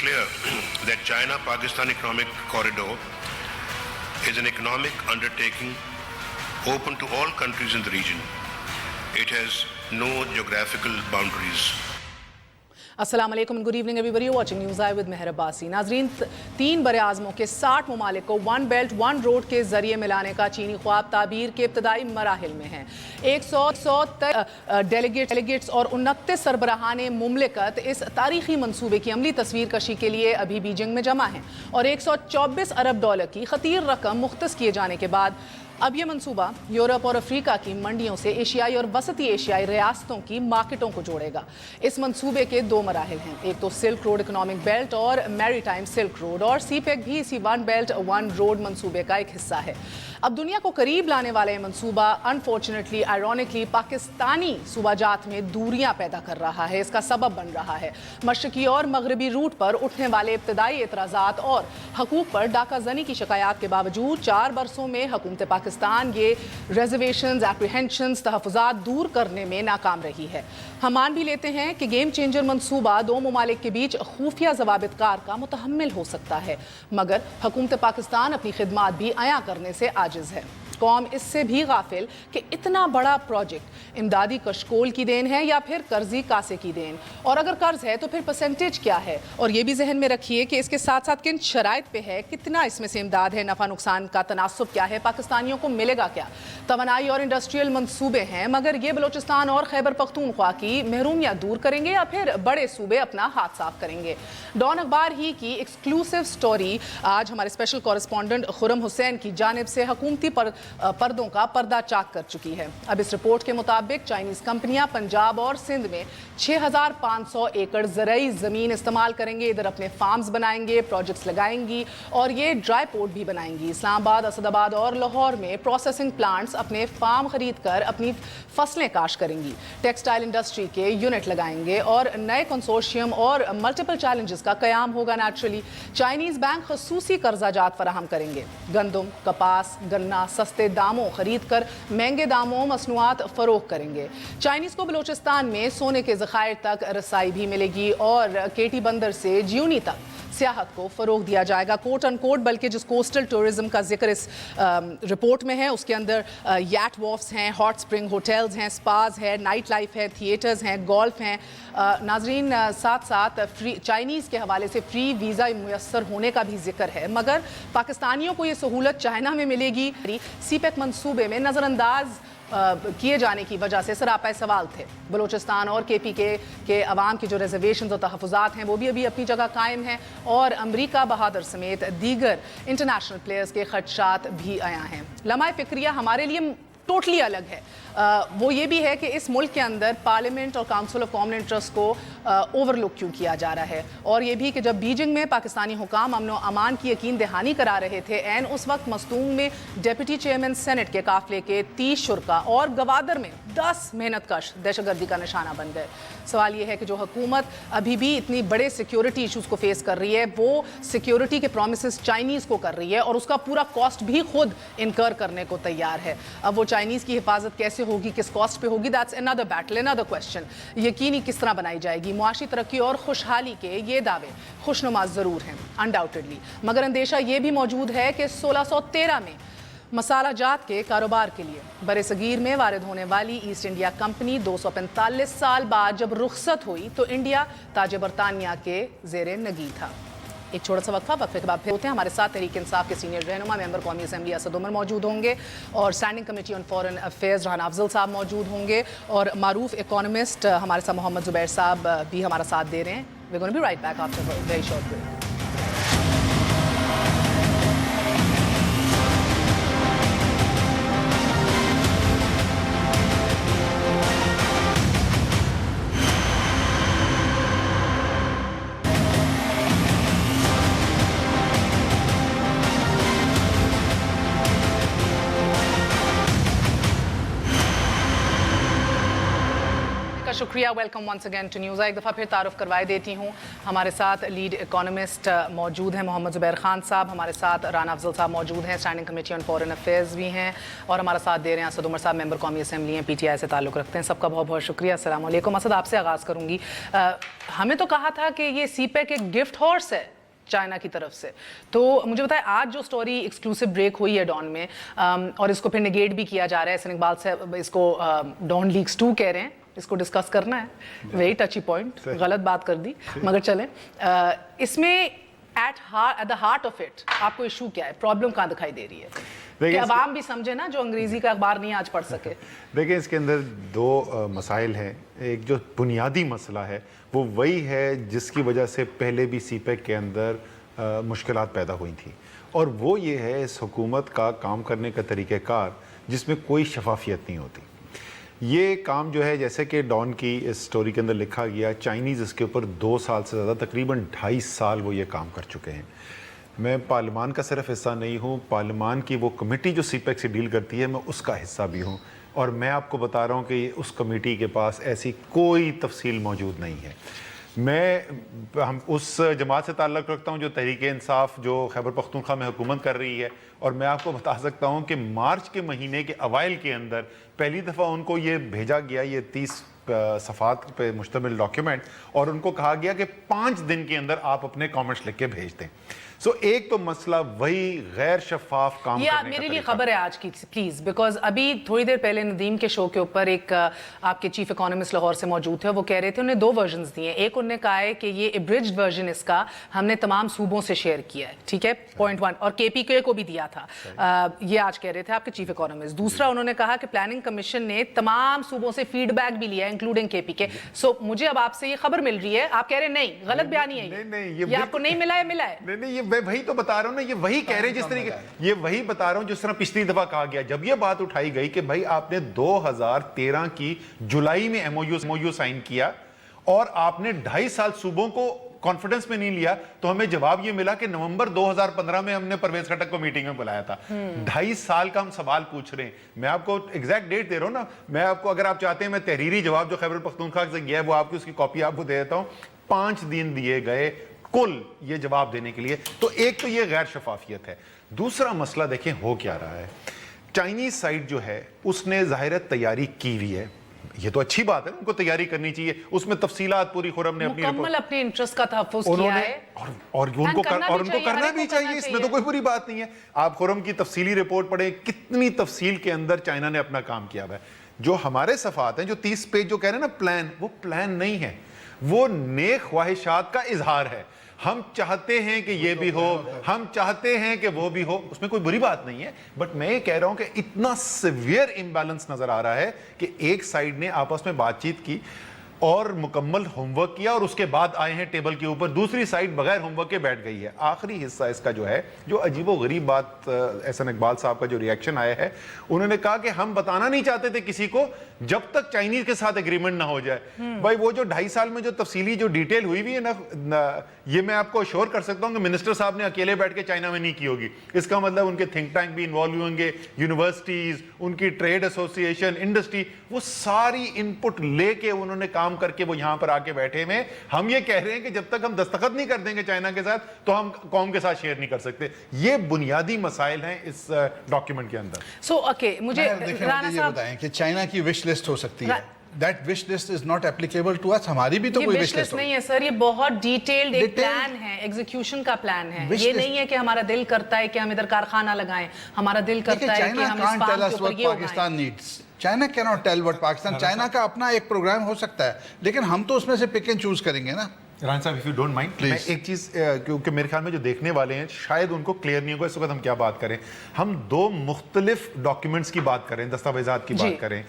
clear that China-Pakistan economic corridor is an economic undertaking open to all countries in the region. It has no geographical boundaries. अस्सलाम वालेकुम, good evening everybody, watching news I with Mehar Abbasi. नाजरीन, 3 बरे-आज़मों के 60 ममालिक को one belt one road के जरिए मिलाने का चीनी ख्वाब ताबीर के इब्तदाई मराहिल में है। 100 डेलीगेट्स और 29 सरबराहान मुमलिकत इस तारीखी मंसूबे की अमली तस्वीर कशी के लिए अभी बीजिंग में जमा हैं और 124 अरब डॉलर की खतीर रकम मुख्तस किए जाने के बाद अब ये मंसूबा यूरोप और अफ्रीका की मंडियों से एशियाई और वसती एशियाई रियासतों की मार्केटों को जोड़ेगा। इस मंसूबे के 2 मराहिल हैं, एक तो सिल्क रोड इकोनॉमिक बेल्ट और मैरीटाइम सिल्क रोड, और सीपेक भी इसी वन बेल्ट वन रोड मंसूबे का एक हिस्सा है। अब दुनिया को करीब लाने वाला ये मंसूबा अनफॉर्चुनेटली आयरॉनिकली पाकिस्तानी सूबाजात में दूरियां पैदा कर रहा है, इसका सबब बन रहा है। मशरकी और मगरबी रूट पर उठने वाले इब्तदाई एतराज़ात और हकूक पर डाका जनी की शिकायत के बावजूद 4 बरसों में हुकूमत पाकिस्तान ये रिजर्वेशंस, एप्रीहेंशंस, तहफ़्फ़ुज़ात दूर करने में नाकाम रही है। हम मान भी लेते हैं कि गेम चेंजर मंसूबा 2 ममालिक के बीच खुफिया ज़वाबितकार का मुतहम्मिल हो सकता है, मगर हुकूमत पाकिस्तान अपनी खिदमात भी अया करने से आजिज़ है। कौम इससे भी गाफिल कि इतना बड़ा प्रोजेक्ट इमदादी कशकोल की देन है या फिर कर्जी कासे की देन, और अगर कर्ज है तो फिर परसेंटेज क्या है, और ये भी जहन में रखिए कि इसके साथ साथ किन शराइत पे है, कितना इसमें से इमदाद है, नफ़ा नुकसान का तनासुब क्या है, पाकिस्तानियों को मिलेगा क्या। तवानाई और इंडस्ट्रियल मंसूबे हैं, मगर ये बलोचिस्तान और खैबर पख्तूनख्वा की महरूमियाँ दूर करेंगे या फिर बड़े सूबे अपना हाथ साफ करेंगे। डॉन अखबार ही की एक्सक्लूसिव स्टोरी आज हमारे स्पेशल कॉरेस्पॉन्डेंट खुरम हुसैन की जानिब से हुकूमती पर्दों का पर्दा चाक कर चुकी है। अब इस रिपोर्ट के मुताबिक चाइनीज कंपनियां पंजाब और सिंध में 6500 एकड़ ज़रई ज़मीन इस्तेमाल करेंगे, इधर अपने फार्म्स बनाएंगे, प्रोजेक्ट्स लगाएंगी और ये ड्राई पोर्ट भी बनाएंगी। इस्लामाबाद, असदाबाद और लाहौर में प्रोसेसिंग प्लांट्स अपने फार्म खरीद कर अपनी फसलें काश करेंगी। टेक्सटाइल इंडस्ट्री के यूनिट लगाएंगे और नए कंसोर्शियम और मल्टीपल चैलेंजेस का क़याम होगा। नेचुरली चाइनीज़ बैंक खसूसी कर्जाजात फराहम करेंगे। गंदम, कपास, गन्ना सस्ते दामों खरीद कर महंगे दामों मसनूआत फरोख्त करेंगे। चाइनीज़ को बलोचिस्तान में सोने के ज़खायर तक रसाई भी मिलेगी और केटी बंदर से ज्यूनी तक सियाहत को फ़रोग दिया जाएगा, कोट अनकोट। बल्कि जिस कोस्टल टूरिज़्म का जिक्र इस रिपोर्ट में है उसके अंदर याट वॉफ्स हैं, हॉट स्प्रिंग होटल्स हैं, स्पाज है, नाइट लाइफ है, थिएटर्स हैं, गोल्फ हैं। नाजरीन, साथ साथ फ्री चाइनीज़ के हवाले से फ्री वीज़ा मुयस्सर होने का भी जिक्र है, मगर पाकिस्तानियों को ये सहूलत चाइना में मिलेगी। सीपेक मंसूबे में नज़रअंदाज किए जाने की वजह से सरापा सवाल थे। बलोचिस्तान और KPK के अवाम की जो रिजर्वेशन और तहफ़्फ़ुज़ात हैं वो भी अभी अपनी जगह कायम हैं, और अमरीका बहादुर समेत दीगर इंटरनेशनल प्लेयर्स के खदशात भी आया हैं। लम्हा फ़िक्रिया हमारे लिए टोटली अलग है। वो ये भी है कि इस मुल्क के अंदर पार्लियामेंट और काउंसिल ऑफ कॉमन इंटरेस्ट को ओवरलुक क्यों किया जा रहा है, और ये भी कि जब बीजिंग में पाकिस्तानी हुकाम अमन व अमान की यकीन दहानी करा रहे थे, एन उस वक्त मस्तूंग में डिप्टी चेयरमैन सेनेट के काफिले के 30 शुरका और गवादर में 10 मेहनतकश दहशतगर्दी का निशाना बन गए। सवाल ये है कि जो हुकूमत अभी भी इतनी बड़े सिक्योरिटी इशूज़ को फेस कर रही है, वो सिक्योरिटी के प्रोमिस चाइनीज़ को कर रही है और उसका पूरा कॉस्ट भी खुद इनकर करने को तैयार है। अब वो चाइनीज़ की हिफाजत कैसे होगी, किस कॉस्ट पे होगी, that's another battle, another question. यकीनी किस तरह बनाई जाएगी। मुआशी तरक्की और खुशहाली के ये दावे खुशनुमा ज़रूर हैं अनडाउटेडली, मगर अंदेशा ये भी मौजूद है कि 1613 में मसाला जात के कारोबार के लिए बरे सगीर में वारिद होने वाली ईस्ट इंडिया कंपनी 245 साल बाद जब रुखसत हुई तो इंडिया ताज बरतानिया के ज़ेरे नगी था। एक छोटा सा वक्फे के बाद फिर होते हैं। हमारे साथ तहरीक इंसाफ के सीनियर रहनुमा मेंबर कौमी असेंबली असद उमर मौजूद होंगे, और standing committee on foreign affairs Rana Afzal साहब मौजूद होंगे, और मारूफ इकोनॉमिस्ट हमारे साथ मोहम्मद जुबैर साहब भी हमारा साथ दे रहे हैं। We gonna be right back after a very short break. का शुक्रिया। Welcome once again to news. एक दफ़ा फिर तारुफ करवाए देती हूँ, हमारे साथ लीड इकोनॉमिस्ट मौजूद हैं मोहम्मद ज़ुबैर खान साहब, हमारे साथ राना अफजल साहब मौजूद हैं, standing committee on foreign affairs भी हैं, और हमारा साथ दे रहे हैं असद उमर साहब, मेंबर कौमी असेंबली हैं, PTI से ताल्लुक़ रखते हैं। सबका बहुत बहुत शुक्रिया। अस्सलाम वालेकुम। असद, आपसे आगाज़ करूँगी। हमें तो कहा था कि ये CPEC एक गिफ्ट हॉर्स है चाइना की तरफ से, तो मुझे बताएं आज जो स्टोरी एक्सक्लूसिव ब्रेक हुई है डॉन में, और इसको फिर नेगेट भी किया जा रहा है, एहसन इकबाल साहब इसको डॉन लीक्स 2 कह रहे हैं, इसको डिस्कस करना है, वेरी टची पॉइंट, गलत बात कर दी, मगर चलें, इसमें at the heart of it आपको इशू क्या है, प्रॉब्लम कहाँ दिखाई दे रही है कि अवाम भी समझे ना, जो अंग्रेजी का अखबार नहीं आज पढ़ सके। देखिए, इसके अंदर दो मसाइल हैं। एक जो बुनियादी मसला है वो वही है जिसकी वजह से पहले भी CPEC के अंदर मुश्किलात पैदा हुई थी, और वो ये है इस हुकूमत का काम करने का तरीक़ेकार जिसमें कोई शफाफियत नहीं होती। ये काम जो है, जैसे कि डॉन की इस स्टोरी के अंदर लिखा गया, चाइनीज़ इसके ऊपर 2 साल से ज़्यादा, तकरीबन 2.5 साल वो ये काम कर चुके हैं। मैं पार्लिमान का सिर्फ हिस्सा नहीं हूँ, पार्लिमान की वो कमेटी जो CPEC से डील करती है, मैं उसका हिस्सा भी हूँ, और मैं आपको बता रहा हूँ कि उस कमेटी के पास ऐसी कोई तफसील मौजूद नहीं है। हम उस जमात से ताल्लुक़ रखता हूँ जो तहरीक इंसाफ जो खैबर पख्तूनख्वा में हुकूमत कर रही है, और मैं आपको बता सकता हूँ कि मार्च के महीने के अवाइल के अंदर पहली दफ़ा उनको ये भेजा गया, ये 30 सफ़ात पे मुश्तमिल डॉक्यूमेंट, और उनको कहा गया कि 5 दिन के अंदर आप अपने कमेंट्स लिख के भेज दें। सो एक तो मसला वही गैर शफाफ काम करने का मेरे लिए खबर है आज की, प्लीज, बिकॉज अभी थोड़ी देर पहले नदीम के शो के ऊपर एक आपके चीफ इकोनॉमिस्ट लाहौर से मौजूद थे, वो कह रहे थे, उन्हें 2 वर्जन्स दिए। एक उन्होंने कहा है कि ये एब्रिज्ड वर्जन इसका हमने तमाम सूबों से शेयर किया है, ठीक है, पॉइंट 1, और KPK को भी दिया था, ये आज कह रहे थे आपके चीफ इकोनॉमिस्ट। दूसरा उन्होंने कहा कि प्लानिंग कमीशन ने तमाम सूबों से फीडबैक भी लिया है, इंक्लूडिंग KPK। सो मुझे अब आपसे ये खबर मिल रही है, आप कह रहे हैं नहीं, गलत बयानी है, ये आपको नहीं मिला है, मिला है? नहीं, ये मैं वही तो बता रहा हूँ ना, ये वही कह रहे हैं जिस तरीके, ये वही बता रहा हूँ जिस तरह पिछली दफा कहा गया, जब ये बात उठाई गई कि भाई आपने 2013 की जुलाई में MOU साइन किया और आपने 2.5 साल सूबों को कॉन्फिडेंस में नहीं लिया, तो हमें जवाब ये मिला कि नवंबर 2015 में हमने परवेज खट्टक को मीटिंग में बुलाया था। 2.5 साल का हम सवाल पूछ रहे हैं। मैं आपको एग्जैक्ट डेट दे रहा हूँ ना, मैं आपको, अगर आप चाहते हैं, मैं तहरीरी जवाब जो खैबर पख्तूनख्वा से गया है वो आपकी उसकी कॉपी आपको दे देता हूँ। 5 दिन दिए गए कुल ये जवाब देने के लिए। तो एक तो ये गैर शफाफियत है। दूसरा मसला देखें हो क्या रहा है, चाइनीज साइड जो है उसने ज़ाहिर तैयारी की हुई है, ये तो अच्छी बात है, उनको तैयारी करनी चाहिए, उसमें तफसीलात पूरी खुरम ने मुकम्मल अपने इंटरेस्ट का तहफ़्फ़ुज़ किया है, और उनको करना भी चाहिए, इसमें तो कोई बुरी बात नहीं है। आप खुरम की तफसीली रिपोर्ट पढ़े, कितनी तफसील के अंदर चाइना ने अपना काम किया है। जो हमारे सफ़ात हैं, जो 30 पेज जो कह रहे हैं ना प्लान, वो प्लान नहीं है, वो नेक ख्वाहिशात का इजहार है। हम चाहते हैं कि ये भी हो, हम चाहते हैं कि वो भी हो, उसमें कोई बुरी बात नहीं है, बट मैं ये कह रहा हूं कि इतना सिवियर इम्बैलेंस नजर आ रहा है कि एक साइड ने आपस में बातचीत की और मुकम्मल होमवर्क किया और उसके बाद आए हैं टेबल के ऊपर, दूसरी साइड बगैर होमवर्क के बैठ गई है। आखिरी हिस्सा इसका जो है, जो अजीबोगरीब बात, एहसन इकबाल साहब का जो रिएक्शन आया है, उन्होंने कहा कि हम बताना नहीं चाहते थे किसी को जब तक चाइनीज के साथ एग्रीमेंट ना हो जाए। भाई वो जो 2.5 साल में जो तफसीली जो डिटेल हुई हुई है ना, ये मैं आपको अश्योर कर सकता हूँ कि मिनिस्टर साहब ने अकेले बैठ के चाइना में नहीं की होगी। इसका मतलब उनके थिंक टैंक भी इन्वॉल्व होंगे, यूनिवर्सिटीज, उनकी ट्रेड एसोसिएशन, इंडस्ट्री, वो सारी इनपुट लेके उन्होंने काम करके वो यहां पर आके बैठे हुए। हम ये कह रहे हैं कि जब तक हम दस्तखत नहीं कर देंगे चाइना के साथ, तो हम कौम के साथ शेयर नहीं कर सकते। ये बुनियादी मसाइल हैं इस डॉक्यूमेंट के अंदर। सो ओके, मुझे राना साहब बताएं कि चाइना की विश लिस्ट हो सकती है, That wish list is not applicable to us। हमारी भी तो कोई विश लिस्ट नहीं है सर, ये बहुत डिटेल्ड एक प्लान है, एग्जीक्यूशन का प्लान है। ये नहीं है कि हमारा दिल करता है कि हम इधर कारखाना लगाएं, हमारा दिल करता है कि हम इस फार्म के ऊपर ये Pakistan needs. China cannot tell what Pakistan, China का अपना एक प्रोग्राम हो सकता है, लेकिन हम तो उसमें से पिक एंड चूज करेंगे ना। रान साहब, इफ यू डोंट माइंड, मैं एक चीज, क्योंकि मेरे ख्याल में जो देखने वाले हैं शायद उनको क्लियर नहीं होगा इस वक्त हम क्या बात करें। हम 2 मुख्तलिफ डॉक्यूमेंट्स की बात करें, दस्तावेजात की बात करें।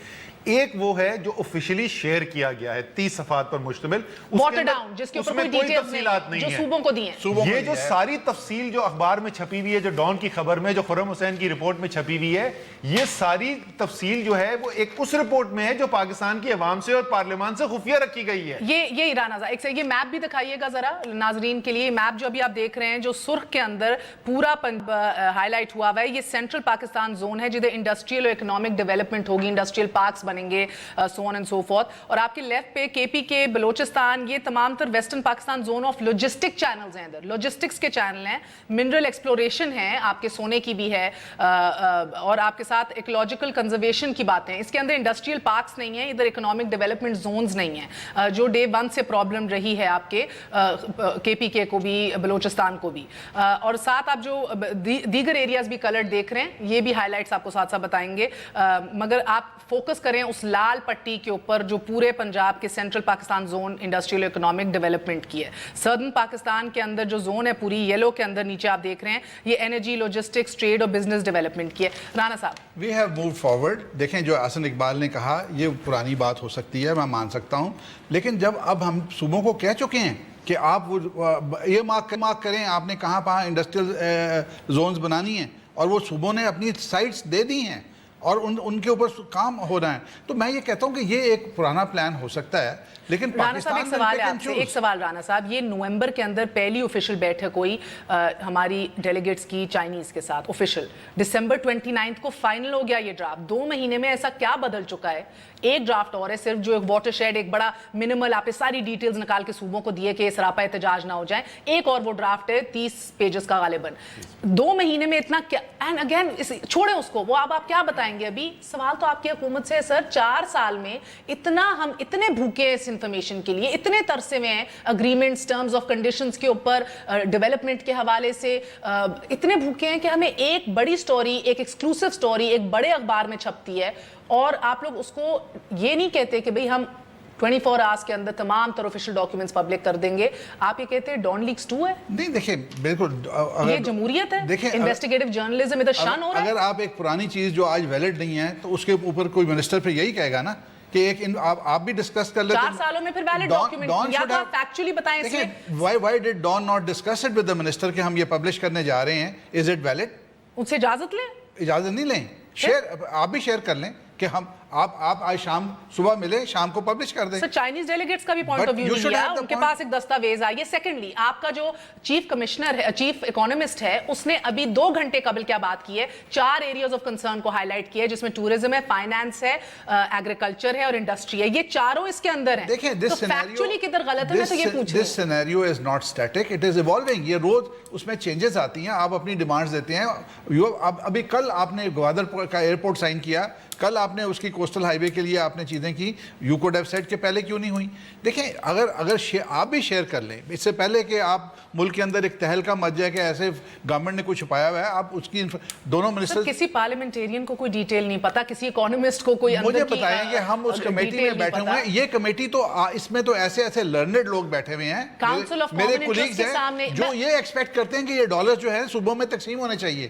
एक वो है जो ऑफिशियली शेयर किया गया है 30 सफात पर मुश्तमिल, वाटर डाउन, जिसके ऊपर कोई तफसीलात नहीं है, जो सूबों को दी है। ये जो सारी तफसील जो अखबार में छपी हुई है, जो डॉन की खबर में, जो खुर्रम हुसैन की रिपोर्ट में छपी हुई है, ये सारी तफसील जो है वो एक उस रिपोर्ट में है जो पाकिस्तान की अवाम से और पार्लियामान से खुफिया रखी गई है। ये ईरान आज़ा, एक से ये मैप भी دکھائیے گا ذرا ناظرین کے لیے. میپ جو ابھی آپ دیکھ رہے ہیں جو سرخ کے اندر پورا ہائی لائٹ ہوا ہوا ہے, یہ سینٹرل پاکستان زون ہے جدھر انڈسٹریل اور اکنامک ڈیولپمنٹ ہوگی, انڈسٹریل پارکس بنیں گے, سو آن اینڈ سو فورتھ. اور آپ کے لیفٹ پہ کے پی کے, بلوچستان, یہ تمام تر western Pakistan zone of logistic channels ہیں. ادھر لوجسٹکس کے چینل ہیں, منرل ایکسپلوریشن ہے, آپ کے سونے کی بھی ہے, اور آپ کے ساتھ ایکولوجیکل کنزرویشن کی باتیں. اس کے اندر انڈسٹریل پارکس نہیں ہیں, ادھر اکنامک ڈیولپمنٹ زونز نہیں ہیں, جو ڈے 1 سے پرابلم رہی ہے آپ کے پی کے کو بھی, بلوچستان کو بھی. اور ساتھ آپ جو دیگر ایریاز بھی کلر دیکھ رہے ہیں, یہ بھی ہائی لائٹس آپ کو ساتھ ساتھ بتائیں گے, مگر آپ فوکس کریں اس لال پٹی کے اوپر جو پورے پنجاب کے central Pakistan zone industrial economic development کی ہے. سدرن پاکستان کے اندر جو زون ہے پوری یلو کے اندر نیچے آپ دیکھ رہے ہیں, یہ انرجی, لاجسٹکس, ٹریڈ اور بزنس ڈیولپمنٹ کی ہے. رانا صاحب, وی ہیو مووڈ فارورڈ. دیکھیں جو حسن اقبال نے کہا یہ پرانی بات ہو سکتی ہے, میں مان سکتا ہوں, لیکن جب اب ہم صوبوں کو کہہ چکے ہیں کہ آپ یہ مارک کریں آپ نے کہاں کہاں انڈسٹریل زونز بنانی ہیں, اور وہ صوبوں نے اپنی سائٹس دے دی ہیں اور ان کے اوپر کام ہو رہا ہے, تو میں یہ کہتا ہوں کہ یہ ایک پرانا پلان ہو سکتا ہے. لیکن پاکستان میں ایک سوال رانا صاحب, یہ نومبر کے اندر پہلی آفیشل بیٹھک ہوئی ہماری ڈیلیگیٹس کی چائنیز کے ساتھ آفیشل, دسمبر 29 کو فائنل ہو گیا یہ ڈرافٹ. 2 مہینے میں ایسا کیا بدل چکا ہے؟ ایک ڈرافٹ اور ہے صرف, جو ایک واٹر شیڈ, ایک بڑا منیمل, آپ نے ساری ڈیٹیلز نکال کے صوبوں کو دیے کہ سراپا احتجاج نہ ہو جائیں. ایک اور وہ ڈرافٹ ہے 30 پیجز کا غالباً. 2 مہینے میں اتنا کیا, اینڈ اگین چھوڑیں اس کو, وہ اب آپ کیا بتائیں گے؟ ابھی سوال تو آپ کی حکومت سے ہے سر, 4 سال میں اتنا ہم اتنے بھوکے ہیں اس انفارمیشن کے لیے, اتنے ترسے میں ہیں اگریمنٹس, ٹرمز آف کنڈیشنز کے اوپر, ڈیولپمنٹ کے حوالے سے اتنے بھوکے ہیں کہ ہمیں ایک بڑی سٹوری, ایک ایکسکلوسیو سٹوری ایک بڑے اخبار میں چھپتی ہے, اور آپ لوگ اس کو یہ نہیں کہتے کہ بھئی ہم 24 آورس کے اندر تمام تر آفیشل ڈاکیومنٹس پبلک کر دیں گے. آپ یہ کہتے ہیں ڈان لیکس 2 ہے. نہیں دیکھیں, بالکل یہ جمہوریت ہے, انویسٹیگیٹو جرنلزم ادھر شن ہو رہا ہے. اگر آپ ایک پرانی چیز جو آج ویلڈ نہیں ہے تو اس کے اوپر کوئی منسٹر پھر یہی کہے گا نا کہ ایک آپ بھی ڈسکس کر لیتے 4 سالوں میں پھر ویلڈ ڈاکیومنٹ, یا تو آپ فیکچولی بتائیں اس میں. why did Don not discuss it with the minister کہ ہم یہ پبلش کرنے جا رہے ہیں, is it valid؟ ان سے اجازت لیں, اجازت نہیں لیں, آپ بھی شیئر کر لیں کہ ہم آپ آج شام صبح ملے, شام کو پبلش کر دیں. سر چائنیز ڈیلیگیٹس کا بھی پوائنٹ آف ویو نہیں لیا, ان کے پاس ایک دستاویز آئی ہے. سیکنڈلی آپ کا جو چیف کمشنر ہے, چیف اکانومسٹ ہے, اس نے ابھی 2 گھنٹے قبل کیا بات کی ہے, 4 ایریاز آف کنسرن کو ہائی لائٹ کیا ہے, جس میں ٹورزم ہے, فائنانس ہے, ایگریکلچر ہے اور انڈسٹری ہے. یہ چاروں اس کے اندر ہیں. دیکھیں تو فیکچولی کدھر غلط ہے, میں تو یہ پوچھ رہی ہوں. This scenario is not static, it is evolving. یہ روز اس میں چینجز آتی ہیں, آپ اپنی ڈیمانڈز دیتے ہیں. ابھی کل آپ نے گوادر کا ایئرپورٹ سائن کیا, کل آپ نے اس کی کوسٹل ہائی وے کے لیے آپ نے چیزیں کی, یو کوڈ ہیو سیڈ کہ پہلے کیوں نہیں ہوئی. دیکھیں اگر آپ بھی شیئر کر لیں اس سے پہلے کہ آپ ملک کے اندر ایک تہلکہ مچ جائے کہ ایسے گورنمنٹ نے کچھ چھپایا ہوا ہے, آپ اس کی دونوں منسٹر, کسی پارلیمنٹیرین کو کوئی ڈیٹیل نہیں پتا, کسی اکانومسٹ کو کوئی مجھے بتائیں کہ ہم اس کمیٹی میں بیٹھے ہوئے ہیں. یہ کمیٹی تو اس میں تو ایسے لرنڈ لوگ بیٹھے ہوئے ہیں, میرے کولیگز ہیں جو یہ ایکسپیکٹ کرتے ہیں کہ یہ ڈالر جو ہے صوبوں میں تقسیم ہونے چاہیے.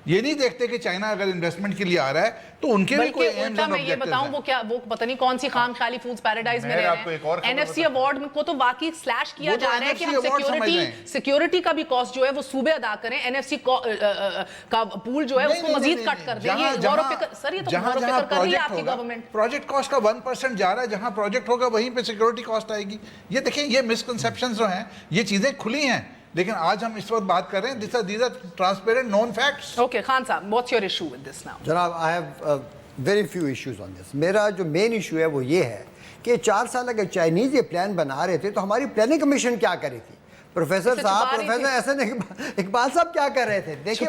یہ نہیں دیکھتے کہ چائنا اگر انویسٹمنٹ کے لیے آ رہا ہے تو ان کے بھی کوئی ایمز اینڈ آبجیکٹیوز ہیں. میں یہ بتاؤں وہ پتہ نہیں کون سی خام خیالی فوڈز پیراڈائز میں رہ رہے ہیں. این ایف سی ایوارڈ کو تو واقعی سلیش کیا جا رہا ہے کہ ہم سیکیورٹی کا بھی کاسٹ جو ہے وہ صوبے ادا کریں, این ایف سی کا پول جو ہے اس کو مزید کٹ کر دیں. یہ غور و فکر, سر یہ تو غور و فکر کر رہی ہے آپ کی گورنمنٹ. پروجیکٹ کاسٹ کا 1% جا رہا ہے, جہاں پروجیکٹ ہوگا وہیں پہ سیکیورٹی کاسٹ آئے گی. یہ دیکھیں یہ مسکنسیپشنز جو ہیں, یہ چیزیں کھلی ہیں, لیکن آج ہم اس وقت بات کر رہے ہیں these are transparent known facts. Okay, Khan Saab, what's your issue with this now? جناب, I have very few issues on this. میرا جو مین ایشو ہے وہ یہ ہے کہ 4 سال اگر چائنیز یہ پلان بنا رہے تھے تو ہماری پلاننگ کمیشن کیا کری تھی؟ پروفیسر احسن اقبال صاحب کیا کر رہے تھے؟ دیکھیں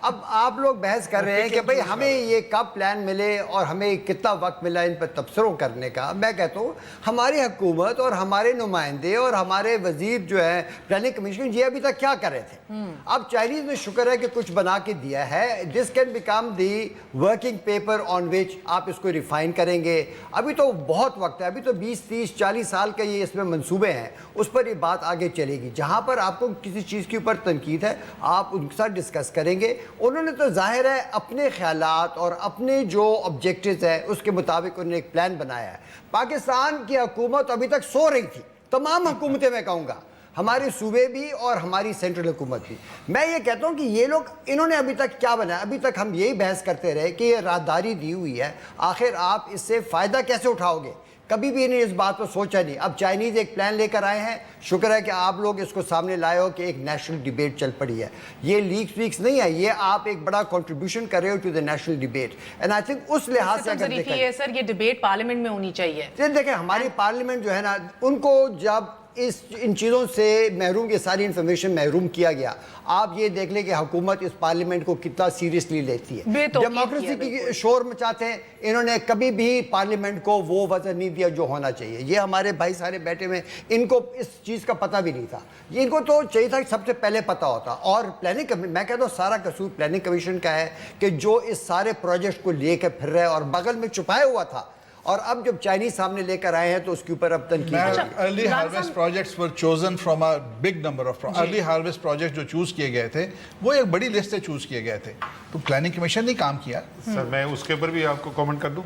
اب آپ لوگ بحث کر رہے ہیں کہ بھئی ہمیں یہ کب پلان ملے اور ہمیں کتنا وقت ملا ان پر تبصروں کرنے کا. میں کہتا ہوں ہماری حکومت اور ہمارے نمائندے اور ہمارے وزیر جو ہے پلاننگ کمیشن, یہ ابھی تک کیا کر رہے تھے؟ اب چائنیز میں شکر ہے کہ کچھ بنا کے دیا ہے. This can become the working paper on which آپ اس کو ریفائن کریں گے. ابھی تو بہت وقت ہے, ابھی تو 20 30 40 سال کے یہ اس میں منصوبے ہیں, اس پر یہ بات آگے چلے گی. جہاں پر آپ کو کسی چیز کے اوپر تنقید ہے آپ ان کے ساتھ ڈسکس کریں گے. انہوں نے تو ظاہر ہے اپنے خیالات اور اپنے جو آبجیکٹیوز ہیں اس کے مطابق انہوں نے ایک پلان بنایا ہے. پاکستان کی حکومت ابھی تک سو رہی تھی, تمام حکومتیں میں کہوں گا, ہمارے صوبے بھی اور ہماری سینٹرل حکومت بھی. میں یہ کہتا ہوں کہ یہ لوگ انہوں نے ابھی تک کیا بنایا؟ ابھی تک ہم یہی بحث کرتے رہے کہ یہ راہداری دی ہوئی ہے, آخر آپ اس سے فائدہ کیسے اٹھاؤ گے؟ کبھی بھی انہیں اس بات پر سوچا نہیں. اب چائنیز ایک پلان لے کر آئے ہیں, شکر ہے کہ آپ لوگ اس کو سامنے لائے ہو کہ ایک نیشنل ڈیبیٹ چل پڑی ہے. یہ لیکس ویکس نہیں ہے, یہ آپ ایک بڑا کنٹریبیوشن کر رہے ہو to the national debate. And I think اس لحاظ سے اگر دیکھیں سر, یہ ڈیبیٹ پارلیمنٹ میں ہونی چاہیے. دیکھیں ہماری پارلیمنٹ جو ہے نا, ان کو جب ان چیزوں سے محروم, یہ ساری انفارمیشن محروم کیا گیا, آپ یہ دیکھ لیں کہ حکومت اس پارلیمنٹ کو کتنا سیریسلی لیتی ہے. ڈیموکریسی کی شور مچاتے ہیں, انہوں نے کبھی بھی پارلیمنٹ کو وہ وزن نہیں دیا جو ہونا چاہیے. یہ ہمارے بھائی سارے بیٹھے ہوئے, ان کو اس چیز کا پتہ بھی نہیں تھا. ان کو تو چاہیے تھا کہ سب سے پہلے پتہ ہوتا. اور پلاننگ, میں کہتا ہوں سارا قصور پلاننگ کمیشن کا ہے کہ جو اس سارے پروجیکٹ کو لے کے پھر رہے اور بغل میں چھپایا ہوا تھا, اور اب جب چائنیز سامنے لے کر آئے ہیں تو اس کے اوپر اب تنقید. Early harvest projects were chosen from a big number of early harvest project جو چوز کیے گئے تھے وہ ایک بڑی لسٹ سے چوز کیے گئے تھے. تو پلاننگ کمیشن نے کام کیا. سر میں اس کے اوپر بھی آپ کو کامنٹ کر دوں,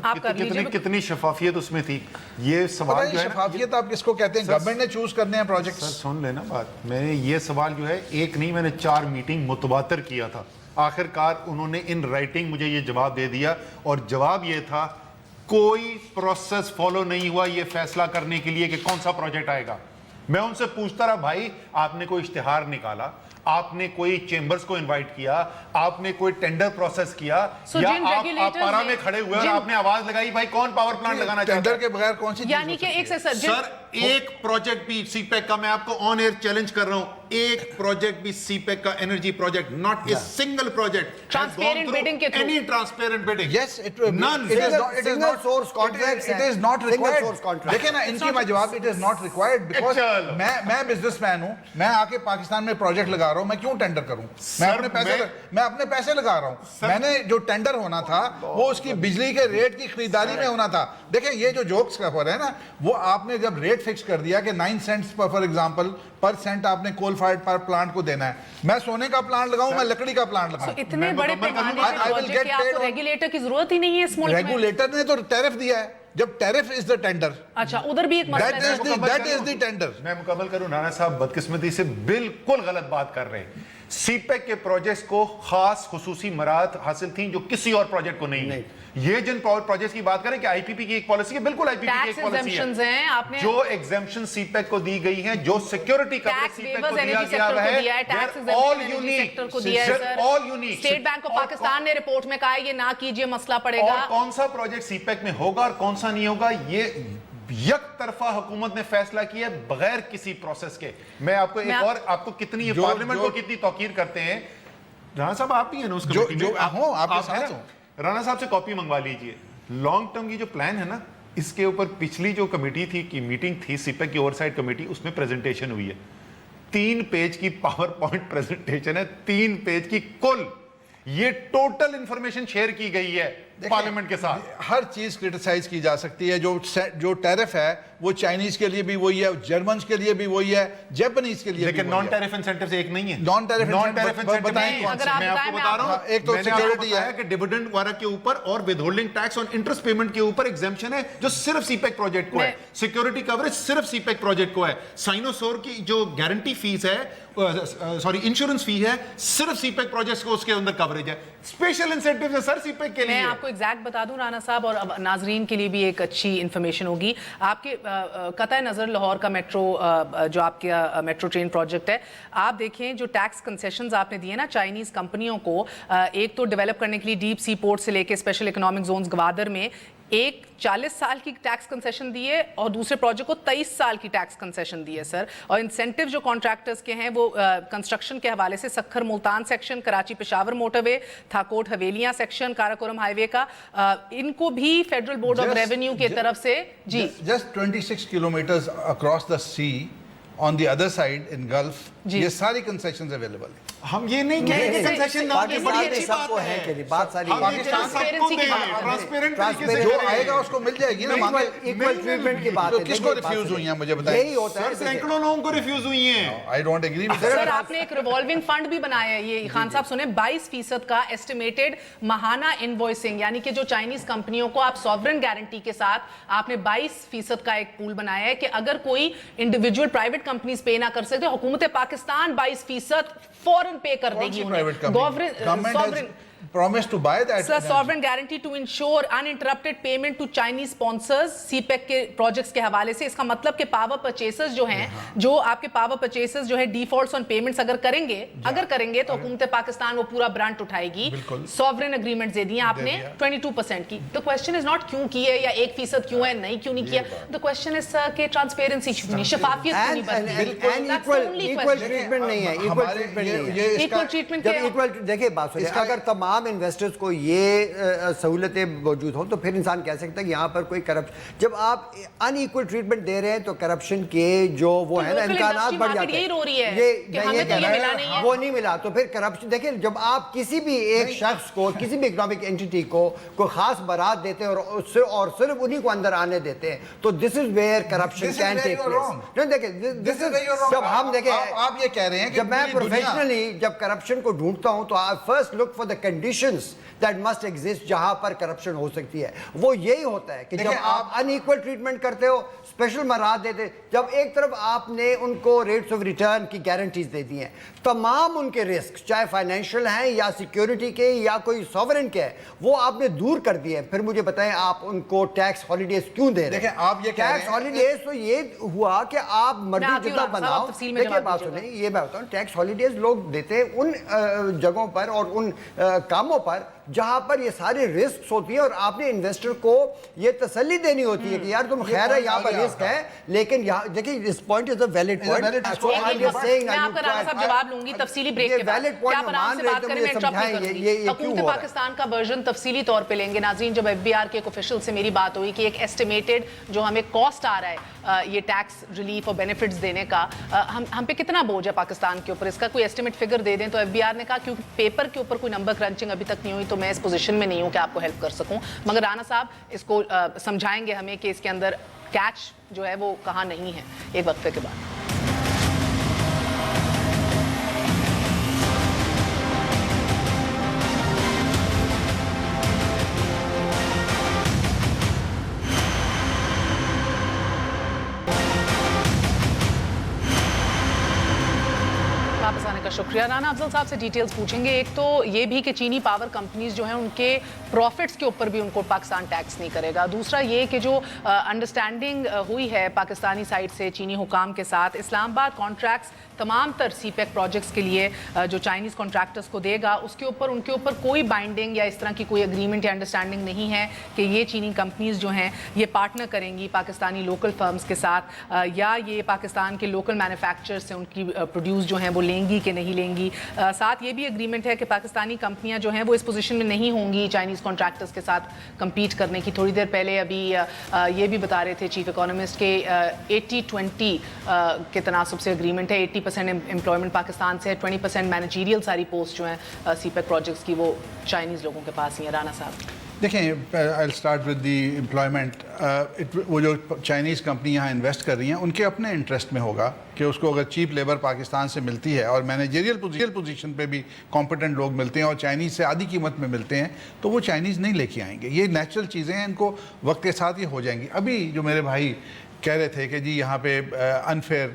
کتنی شفافیت اس میں تھی. یہ سوال جو ہے شفافیت آپ کس کو کہتے ہیں, گورنمنٹ نے چوز کرنے ہیں پروجیکٹ. سر سن لینا بات, میں نے یہ سوال جو ہے ایک نہیں, میں نے 4 میٹنگ متبادر کیا تھا. آخر کار انہوں نے ان رائٹنگ مجھے یہ جواب دے دیا, اور جواب یہ تھا کوئی پروسیس فالو نہیں ہوا یہ فیصلہ کرنے کے لیے کہ کون سا پروجیکٹ آئے گا. میں ان سے پوچھتا رہا, بھائی آپ نے کوئی اشتہار نکالا, آپ نے کوئی چیمبرز کو انوائٹ کیا, آپ نے کوئی ٹینڈر پروسیس کیا, یا آپ پارا میں کھڑے ہوئے اور آپ نے آواز لگائی بھائی کون پاور پلانٹ لگانا چاہتا ہے. ٹینڈر کے بغیر کون سی چیز, یعنی کہ ایک سے سر ایک پروجیکٹ بھی سی پیک کا, میں آپ کو آن ایئر چیلنج کر رہا ہوں, ایک پروجیکٹ بھی سی پیک کا energy project, not a single project transparent bidding کے any transparent bidding. Yes, none. Single source contracts it is not required. دیکھیں نا ان کی میں جواب, it is not required because میں بزنس مین ہوں, میں آ کے پاکستان میں پروجیکٹ لگا رہا ہوں, میں کیوں ٹینڈر کروں, میں اپنے پیسے لگا رہا ہوں. میں نے جو ٹینڈر ہونا تھا وہ اس کی بجلی کے ریٹ کی خریداری میں ہونا تھا. دیکھیں یہ جو جوکس ہو رہے ہیں نا, وہ آپ نے جب ریٹ فکس کر دیا کہ 9 cents for example per cent آپ نے کول فائرڈ پاور پلانٹ کو دینا ہے, میں سونے کا پلانٹ لگاؤں, میں لکڑی کا پلانٹ لگاؤں. اتنے بڑے پیمانے کے پروجیکٹ کہ آپ کو ریگولیٹر کی ضرورت ہی نہیں ہے اس ملک میں. ریگولیٹر نے تو ٹیرف دیا ہے, جب ٹیرف از دا ٹینڈر. اچھا ادھر بھی ایک مسئلہ ہے, دیٹ از دی ٹینڈر. میں مکمل کروں, رانا صاحب بدقسمتی سے بالکل غلط بات کر رہے ہیں. سی پیک کے پروجیکٹس کو خاص خصوصی مراحت حاصل تھیں جو کسی اور پروجیکٹ کو نہیں. یہ جن پروجیکٹس کی بات کریں کہ آئی پی پی کی ایک پالیسی ہے, بالکل آئی پی پی کی ایک پالیسی ہے, جو ایگزمپشن سی پیک کو دی گئی ہیں, جو سیکیورٹی کوریج سی پیک کو دیا گیا ہے, all unique. State bank of Pakistan نے رپورٹ میں کہا ہے یہ نہ کیجئے مسئلہ پڑے گا. اور کون سا پروجیکٹ سی پیک میں ہوگا اور کون سا نہیں ہوگا, یہ یک طرفہ حکومت نے فیصلہ کیا بغیر کسی پروسیس کے. میں آپ کو ایک اور, آپ کو کتنی پارلیمنٹ کو کتنی توقیر کرتے ہیں. رانا صاحب آپ بھی ہیں نا اس کمیٹی میں, آپ کے ساتھ ہوں. رانا صاحب سے کاپی منگوا لیجئے. لانگ ٹرم کی جو پلان ہے نا, اس کے اوپر پچھلی جو کمیٹی تھی کی میٹنگ تھی سی پیک کی اوور سائٹ کمیٹی, اس میں پریزنٹیشن ہوئی ہے, 3 پیج کی پاور پوائنٹ پریزنٹیشن ہے, 3 پیج کی کل. یہ ٹوٹل انفارمیشن شیئر کی گئی ہے پارلیمنٹ کے ساتھ. ہر چیز کرٹیسائز کی جا سکتی ہے. جو ٹیرف ہے وہ چائنیز کے لیے بھی وہی ہے, جرمنز کے لیے بھی وہی ہے, جیپنیز کے لیے بھی. لیکن نان ٹیرف انسینٹیوز ایک نہیں ہے. نان ٹیرف بتائیں کون سے. میں آپ کو بتا رہا ہوں, ایک تو سیکیورٹی ہے کہ ڈیویڈنڈ وغیرہ کے اوپر اور ود ہولڈنگ ٹیکس اور انٹرسٹ پیمنٹ کے اوپر ایگزمپشن ہے جو صرف سی پیک پروجیکٹ کو ہے. سیکیورٹی کوریج صرف سی پیک پروجیکٹ کو ہے. سائنوسور کی جو گارنٹی فیس ہے, سوری انشورنس فی ہے, صرف سی پیک پروجیکٹس کو اس کے اندر کوریج ہے. اسپیشل انسینٹیو ہے سر سی پیک کے لیے. میں آپ کو ایگزیکٹ بتا دوں رانا صاحب, اور ناظرین کے لیے بھی ایک اچھی انفارمیشن ہوگی. آپ کے قطع نظر لاہور کا میٹرو, جو آپ کا میٹرو ٹرین پروجیکٹ ہے, آپ دیکھیں جو ٹیکس کنسیشنز آپ نے دیے نا چائنیز کمپنیوں کو, ایک تو ڈیولپ کرنے کے لیے ڈیپ سی پورٹ سے لے کے اسپیشل اکنامک زونز گوادر میں, ایک 40 سال کی ٹیکس کنسیشن دی ہے اور دوسرے پروجیکٹ کو 23 سال کی ٹیکس کنسیشن دی ہے سر. اور انسینٹیو جو کانٹریکٹرز کے ہیں وہ کنسٹرکشن کے حوالے سے سکھر ملتان سیکشن, کراچی پشاور موٹر وے, تھاکوٹ حویلیاں سیکشن, کاراکورم ہائی وے کا, ان کو بھی فیڈرل بورڈ آف ریونیو کی طرف سے جی just 26 kilometres across the sea on the other side in Gulf, یہ ساری concessions available ہیں. ہم یہ نہیں کہہ رہے کہ کنسیشن نہ دیں, بڑی اچھی بات ہے. بات ساری ٹرانسپیرنسی جو آئے گا اس کو مل جائے گی نا. ایکول ٹریٹمنٹ کی بات ہے. کس کو ریفیوز ہوئی ہیں مجھے بتائیں. یہی ہوتا ہے, سینکڑوں لوگوں کو ریفیوز ہوئی ہیں. I don't agree with سر. آپ نے ایک ریوالونگ فنڈ بھی بنایا ہے, یہ خان صاحب سنیں, 22% کا ایسٹیمیٹڈ ماہانہ انوائسنگ, یعنی کہ جو چائنیز کمپنیوں کو آپ سوورن گارنٹی کے ساتھ آپ نے 22% کا ایک پول بنایا ہے کہ اگر کوئی انڈیویجول پرائیویٹ کمپنیز پے نہ کر سکتے, حکومت پاکستان 22% فوراً پے کر دے گی. promise to buy that Sir, energy. sovereign guarantee to ensure uninterrupted payment to Chinese sponsors CPEC के प्रोजेक्ट्स के हवाले से, इसका मतलब कि पावर परचेसर्स जो हैं, जो आपके पावर परचेसर्स जो है डिफॉल्ट्स ऑन पेमेंट्स अगर करेंगे तो हुकूमत पाकिस्तान वो पूरा ब्रांड उठाएगी। सॉवरेन एग्रीमेंट दे दिए आपने 22% की। द क्वेश्चन इज नॉट क्यों की है या 1% क्यों है, नहीं क्यों नहीं किया। द क्वेश्चन इज सर कि ट्रांसपेरेंसी क्यों नहीं, शफाफियत क्यों नहीं बनी। इक्वल ट्रीटमेंट नहीं है, इक्वल ट्रीटमेंट नहीं है। इक्वल ट्रीटमेंट जब इक्वल, देखिए बात सुनिए, अगर तमाम इन्वेस्टर्स को ये सहूलतें मौजूद हों तो फिर इंसान कह सकता है कि यहाँ पर कोई करप्शन, जब आप अनइक्वल ट्रीटमेंट दे रहे हैं तो करप्शन के जो वो है ना इम्कानात बढ़ जाते हैं। वो नहीं मिला तो फिर करप्शन, देखिए जब आप किसी भी एक शख्स को, किसी भी इकोनॉमिक एंटिटी को कोई खास बारात देते हैं और सिर्फ उन्हीं को अंदर आने देते हैं, तो this is where corruption can take place. देखिए दिस इज, जब हम देखें, आप ये कह रहे हैं कि जब मैं प्रोफेशनली जब करप्शन को ढूंढता हूं तो I first look for the conditions that must exist जहां पर करप्शन हो सकती है। वो यही होता है कि जब आप अनइक्वल ट्रीटमेंट करते हो, स्पेशल मराहत देते, जब एक तरफ आपने उनको रेट्स ऑफ रिटर्न की गारंटीज दे दी हैं, तमाम उनके रिस्क चाहे फाइनेंशियल हैं या सिक्योरिटी के या कोई सॉवरेन के, वो आपने दूर कर दिए। फिर मुझे बताएं आप उनको टैक्स हॉलीडेज क्यों दे रहे हैं? देखिए आप ये टैक्स हॉलीडेज तो ये हुआ कि आप मर्जी जितना बनाओ। देखिए बात सुनिए, ये मैं बताऊं, टैक्स हॉलीडेज लोग देते हैं उन जगहों पर और उन कामों पर जहां पर ये सारी रिस्क होती है, और आपने इन्वेस्टर को ये तसल्ली देनी होती है कि यार तुम खैर है, यहाँ पर रिस्क है, लेकिन यहाँ देखिए this point is a valid point. मैं आपका राणा साहब जवाब लूंगी तफसीली ब्रेक के बाद। क्या आप आराम से बात करें, मैं इंटरप्ट नहीं करूंगी। हुकूमत पाकिस्तान का वर्जन तफसीली तौर पे लेंगे। नाज़रीन, जब एफबीआर के एक ऑफिशियल से मेरी बात हुई कि एक एस्टिमेटेड जो हमें कॉस्ट आ रहा है ये टैक्स रिलीफ और बेनिफिट्स देने का, हम पे कितना बोझ है पाकिस्तान के ऊपर, इसका कोई एस्टिमेट फिगर दे दें। तो एफबीआर ने कहा क्योंकि पेपर के ऊपर कोई नंबर क्रंचिंग अभी तक नहीं हुई तो मैं इस पोजीशन में नहीं हूं कि आपको हेल्प कर सकूं। मगर राणा साहब इसको समझाएंगे हमें कि इसके अंदर कैच जो है वो कहाँ नहीं है, एक वक्फे के बाद। वापस आने का शुक्रिया। राना अफजल साहब से डिटेल्स पूछेंगे। एक तो ये भी कि चीनी पावर कंपनीज जो हैं उनके प्रॉफिट्स के ऊपर भी उनको पाकिस्तान टैक्स नहीं करेगा। दूसरा ये कि जो अंडरस्टैंडिंग हुई है पाकिस्तानी साइड से चीनी हुकाम के साथ, इस्लामाबाद कॉन्ट्रैक्ट्स तमाम तर सीपेक प्रोजेक्ट्स के लिए जो चाइनीज़ कॉन्ट्रैक्टर्स को देगा उसके ऊपर उनके ऊपर कोई बाइंडिंग या इस तरह की कोई एग्रीमेंट या अंडरस्टैंडिंग नहीं है कि ये चीनी कंपनीज जो हैं ये पार्टनर करेंगी पाकिस्तानी लोकल फर्म्स के साथ या ये पाकिस्तान के लोकल मैन्युफैक्चरर्स से उनकी प्रोड्यूस जो हैं वो लेंगी कि नहीं लेंगी। साथ ये भी एग्रीमेंट है कि पाकिस्तानी कंपनियां जो हैं वो इस पोजीशन में नहीं होंगी चाइनीज़ कॉन्ट्रैक्टर्स के साथ कम्पीट करने की। थोड़ी देर पहले अभी ये भी बता रहे थे चीफ इकोनॉमिस्ट के 80-20 के तनासब से एग्रीमेंट है। 80% एम्प्लॉयमेंट पाकिस्तान से है, 20% मैनेजरियल सारी पोस्ट जो हैं सीपेक प्रोजेक्ट्स की वो चाइनीज़ लोगों के पास ही है। राना साहब देखें, I will start with the employment. वो जो चाइनीज़ कंपनी यहाँ इन्वेस्ट कर रही हैं उनके अपने इंटरेस्ट में होगा कि उसको अगर चीप लेबर पाकिस्तान से मिलती है और मैनेजरियल पोजीशन पे भी कॉम्पिटेंट लोग मिलते हैं और चाइनीज़ से आधी कीमत में मिलते हैं तो वो चाइनीज़ नहीं लेके आएंगे। ये नेचुरल चीज़ें हैं, इनको वक्त के साथ ये हो जाएंगी। अभी जो मेरे भाई कह रहे थे कि जी यहाँ पे अनफेयर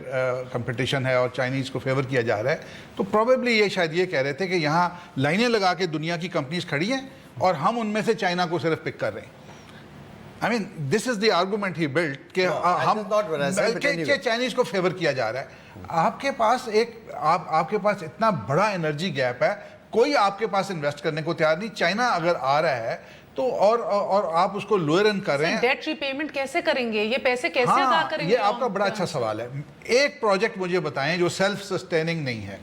कंपटीशन है और चाइनीज़ को फेवर किया जा रहा है, तो प्रोबेबली ये शायद ये कह रहे थे कि यहाँ लाइनें लगा के दुनिया की कंपनीज खड़ी हैं और हम उनमें से चाइना को सिर्फ पिक कर रहे हैं। I mean this is the argument he built कि हम चाइनीज़ को फेवर किया जा रहा है। आपके पास इतना बड़ा एनर्जी गैप है, कोई आपके पास इन्वेस्ट करने को तैयार नहीं। चाइना अगर आ रहा है तो और आप उसको लोअर रन कर रहे हैं। डेट रीपेमेंट कैसे करेंगे, ये पैसे कैसे अदा करेंगे? ये आपका बड़ा अच्छा सवाल है। एक प्रोजेक्ट मुझे बताएं जो सेल्फ सस्टेनिंग नहीं है।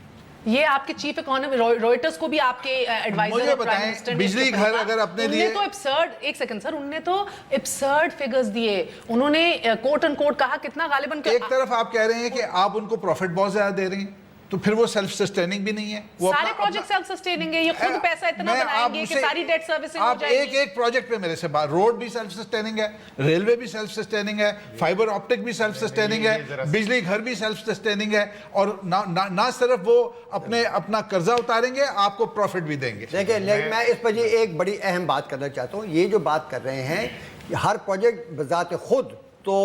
ये आपके चीफ इकोनॉमिस्ट रॉयटर्स को भी आपके एडवाइजर मुझे बताएं, बिजली घर अगर अपने लिए तो एब्सर्ड, एक सेकंड सर, उन्होंने तो एब्सर्ड फिगर्स दिए। उन्होंने कोट एंड कोट कहा कितना गालिबन एक तरफ आप कह रहे हैं कि आप उनको प्रॉफिट बहुत ज्यादा दे रहे हैं तो फिर वो सेल्फ सस्टेनिंग भी नहीं है। वो सारे प्रोजेक्ट सेल्फ सस्टेनिंग है, ये खुद पैसा इतना बनाएंगे कि सारी डेट सर्विसिंग हो जाएगी। एक प्रोजेक्ट पे मेरे से बात, रोड भी सेल्फ सस्टेनिंग है, रेलवे भी सेल्फ सस्टेनिंग है, फाइबर ऑप्टिक भी सेल्फ सस्टेनिंग है, बिजली घर भी सेल्फ सस्टेनिंग है और ना सिर्फ वो अपना कर्जा उतारेंगे, आपको प्रॉफिट भी देंगे। देखिए मैं इस पर एक बड़ी अहम बात करना चाहता हूँ। ये जो बात कर रहे हैं हर प्रोजेक्ट बजाते खुद तो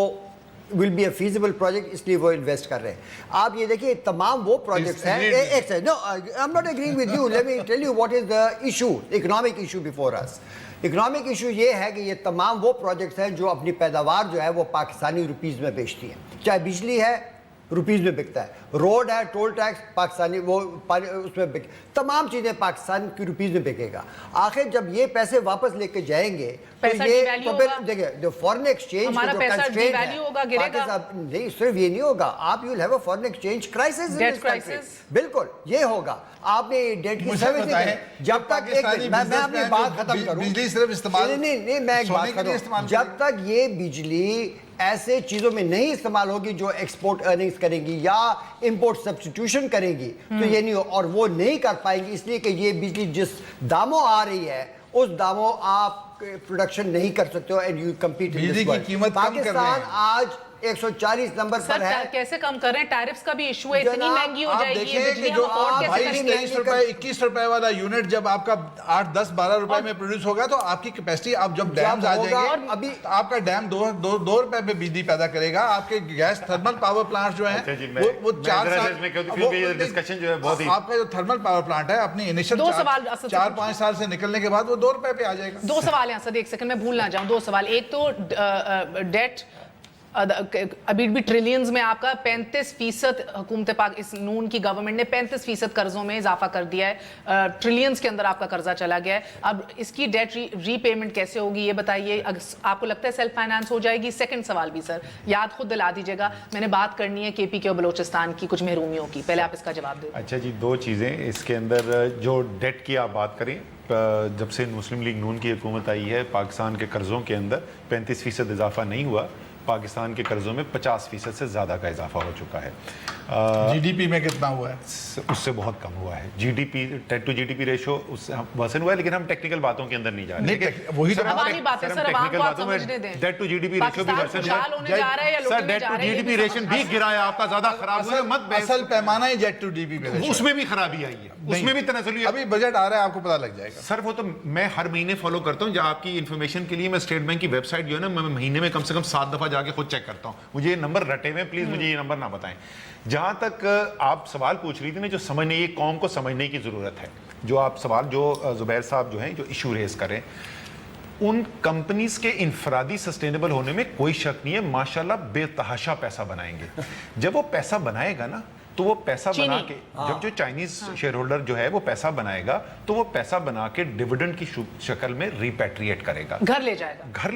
will be a feasible project, اس لیے وہ انویسٹ کر رہے ہیں. آپ یہ دیکھیے تمام وہ پروجیکٹس ہیں, ایک no I am not agreeing with you, let me tell you what is the issue, economic issue before us. Economic issue یہ ہے کہ یہ تمام وہ پروجیکٹس ہیں جو اپنی پیداوار جو ہے وہ پاکستانی روپیز میں بیچتی ہیں. چاہے بجلی ہے روپیز میں بکتا ہے, روڈ ہے ٹول ٹیکس پاکستانی وہ اس میں تمام چیزیں پاکستان کی روپیز میں بکے گا. آخر جب یہ پیسے واپس لے کے جائیں گے تو یہ تو پھر دیکھیں جو فورن ایکسچینج جو کنسٹرینٹ ہے پاکستان, نہیں صرف یہ نہیں ہوگا, آپ you will have a foreign exchange crisis, بالکل یہ ہوگا. آپ نے ڈیٹ کی سروس نہیں, جب تک میں اپنی بات ختم کروں, بجلی صرف استعمال نہیں میں ایک بات کروں, جب تک یہ بجلی ایسے چیزوں میں نہیں استعمال ہوگی جو ایکسپورٹ ارننگز کریں گی یا امپورٹ سبسٹیٹیوشن کریں گی تو یہ نہیں ہو, اور وہ نہیں کر پائیں گی اس لیے کہ یہ بجلی جس داموں آ رہی ہے اس داموں آپ پروڈکشن نہیں کر سکتے ہو and you compete in this world. Pakistan آج 140 نمبر پر ہے. کیسے کم کر رہے ہیں, ٹیرفز کا بھی ایشو ہے, اتنی مہنگی ہو جائے گی بجلی, ہم افورڈ کیسے کریں گے. 23 روپے 21 روپے والا یونٹ جب آپ کا 8 10 12 روپے میں پروڈیوس ہوگا تو آپ کی کیپیسٹی, آپ جب ڈیمز آ جائیں گے, ابھی آپ کا ڈیم 2 روپے میں بجلی پیدا کرے گا. آپ کے گیس تھرمل پاور پلانٹ جو ہیں وہ 4 سال ڈسکشن جو ہے بہت ہی, آپ کا جو تھرمل پاور پلانٹ ہے اپنی انیشل 4-5 سال سے نکلنے کے بعد وہ 2 روپے پہ آ جائے گا. 2 سوال ہیں اسد, ایک سیکنڈ میں بھول نہ جاؤں. 2 سوال, ایک تو ڈیٹ ابھی بھی ٹریلینز میں آپ کا 35% حکومت پاک اس نون کی گورنمنٹ نے 35% قرضوں میں اضافہ کر دیا ہے, ٹریلینز کے اندر آپ کا قرضہ چلا گیا ہے. اب اس کی ڈیٹ ری پیمنٹ کیسے ہوگی یہ بتائیے, آپ کو لگتا ہے سیلف فائنانس ہو جائے گی؟ سیکنڈ سوال بھی سر یاد خود دلا دیجیے گا, میں نے بات کرنی ہے کے پی کے اور بلوچستان کی کچھ محرومیوں کی, پہلے آپ اس کا جواب دیں. اچھا جی, 2 چیزیں اس کے اندر. جو ڈیٹ کی آپ بات کریں, جب سے مسلم لیگ نون کی حکومت آئی ہے پاکستان کے قرضوں کے اندر 35% اضافہ نہیں ہوا, پاکستان کے قرضوں میں 50% سے زیادہ کا اضافہ ہو چکا ہے. جی ڈی پی میں کتنا ہوا ہے؟ اس سے بہت کم ہوا ہے. G D P debt to G D P ratio اس سے وزن ہوا ہے, لیکن ہم ٹیکنیکل باتوں کے اندر نہیں جا رہے. وہی تو عوامی بات ہے سر, عوام کو آپ سمجھنے دیں. Debt to G D P ریشو بھی ورسن خوشحال ہونے جا رہا ہے یا لوٹنے جا رہا ہے, جی ڈی پی ریشن بھی گرا ہے آپ کا, زیادہ خراب ہوا ہے. مت اصل پیمانہ ہی جیٹ ٹو ڈی پی پہ اس میں بھی خرابی آئی ہے, اس میں بھی تنازلی. ابھی بجٹ آ رہا ہے, آپ کو پتہ لگ جائے گا. سر وہ تو میں ہر مہینے فالو کرتا ہوں, جہاں آپ کی انفارمیشن کے لیے میں اسٹیٹ بینک کی ویب سائٹ جو ہے نا, میں مہینے میں کم سے کم 7 دفعہ جا کے خود چیک کرتا ہوں. مجھے یہ نمبر رٹے ہوئے, پلیز مجھے یہ نمبر نہ بتائیں. جہاں تک آپ سوال پوچھ رہی تھی نا, جو سمجھنے, یہ قوم کو سمجھنے کی ضرورت ہے, جو آپ سوال جو زبیر صاحب جو ہیں جو ایشو ریز کریں, ان کمپنیز کے انفرادی سسٹینیبل ہونے میں کوئی شک نہیں ہے. ماشاءاللہ بے تحاشا پیسہ بنائیں گے. جب وہ پیسہ بنائے گا نا تو وہ پیسہ بنا کے, جب جو چائنیز شیئر ہولڈر جو ہے وہ پیسہ بنائے گا تو وہ پیسہ بنا کے ڈیویڈنڈ کی شکل میں ریپیٹریٹ کرے گا, گھر لے